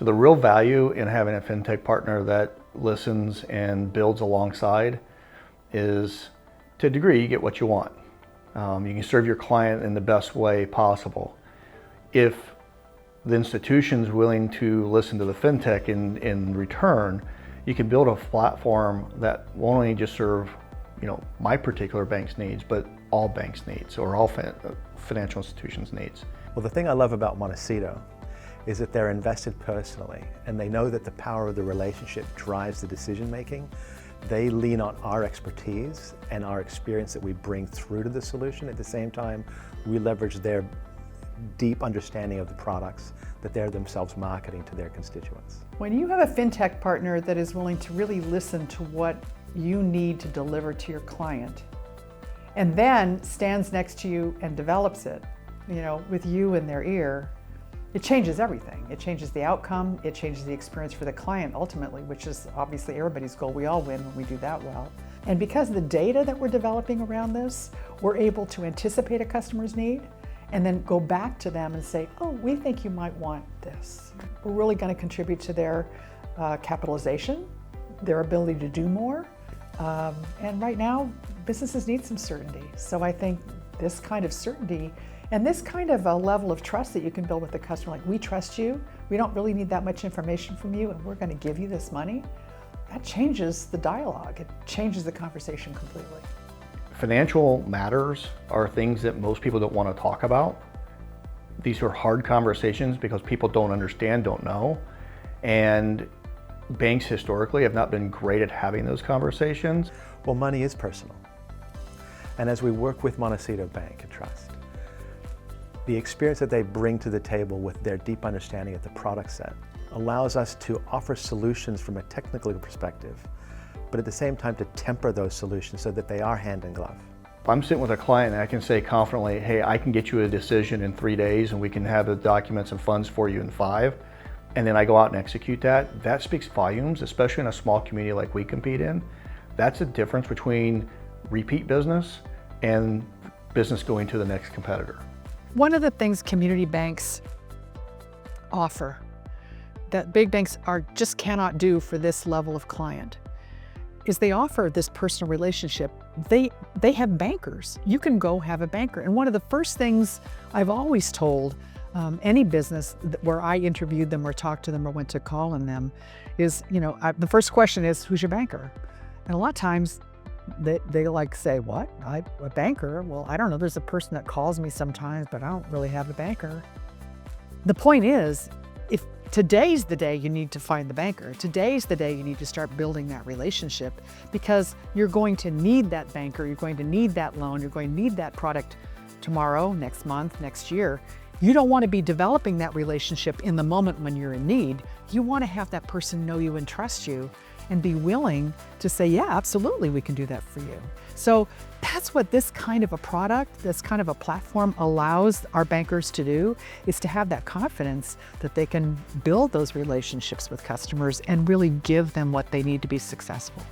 So the real value in having a fintech partner that listens and builds alongside is, to a degree, you get what you want. You can serve your client in the best way possible. If the institution's willing to listen to the fintech in return, you can build a platform that won't only just serve, my particular bank's needs, but all banks' needs or all financial institutions' needs. Well, the thing I love about Montecito is that they're invested personally, and they know that the power of the relationship drives the decision making. They lean on our expertise and our experience that we bring through to the solution. At the same time, we leverage their deep understanding of the products that they're themselves marketing to their constituents. When you have a fintech partner that is willing to really listen to what you need to deliver to your client, and then stands next to you and develops it, with you in their ear, it changes everything. It changes the outcome, it changes the experience for the client ultimately, which is obviously everybody's goal. We all win when we do that well. And because of the data that we're developing around this, we're able to anticipate a customer's need and then go back to them and say, oh, we think you might want this. We're really going to contribute to their capitalization, their ability to do more. And right now, businesses need some certainty. So I think this kind of certainty and this kind of a level of trust that you can build with the customer, like we trust you, we don't really need that much information from you, and we're going to give you this money, that changes the dialogue. It changes the conversation completely. Financial matters are things that most people don't want to talk about. These are hard conversations because people don't understand, don't know. And banks historically have not been great at having those conversations. Well, money is personal. And as we work with Montecito Bank Trust, the experience that they bring to the table with their deep understanding of the product set allows us to offer solutions from a technical perspective, but at the same time to temper those solutions so that they are hand in glove. If I'm sitting with a client and I can say confidently, hey, I can get you a decision in 3 days and we can have the documents and funds for you in 5, and then I go out and execute that speaks volumes, especially in a small community like we compete in. That's a difference between repeat business and business going to the next competitor. One of the things community banks offer that big banks just cannot do for this level of client is they offer this personal relationship. They have bankers. You can go have a banker. And one of the first things I've always told any business where I interviewed them or talked to them or went to call on them is, the first question is, who's your banker? And a lot of times they like say, what? A banker? Well, I don't know. There's a person that calls me sometimes, but I don't really have a banker. The point is, if today's the day you need to find the banker, today's the day you need to start building that relationship, because you're going to need that banker, you're going to need that loan, you're going to need that product tomorrow, next month, next year. You don't want to be developing that relationship in the moment when you're in need. You want to have that person know you and trust you and be willing to say, yeah, absolutely, we can do that for you. So that's what this kind of a product, this kind of a platform allows our bankers to do, is to have that confidence that they can build those relationships with customers and really give them what they need to be successful.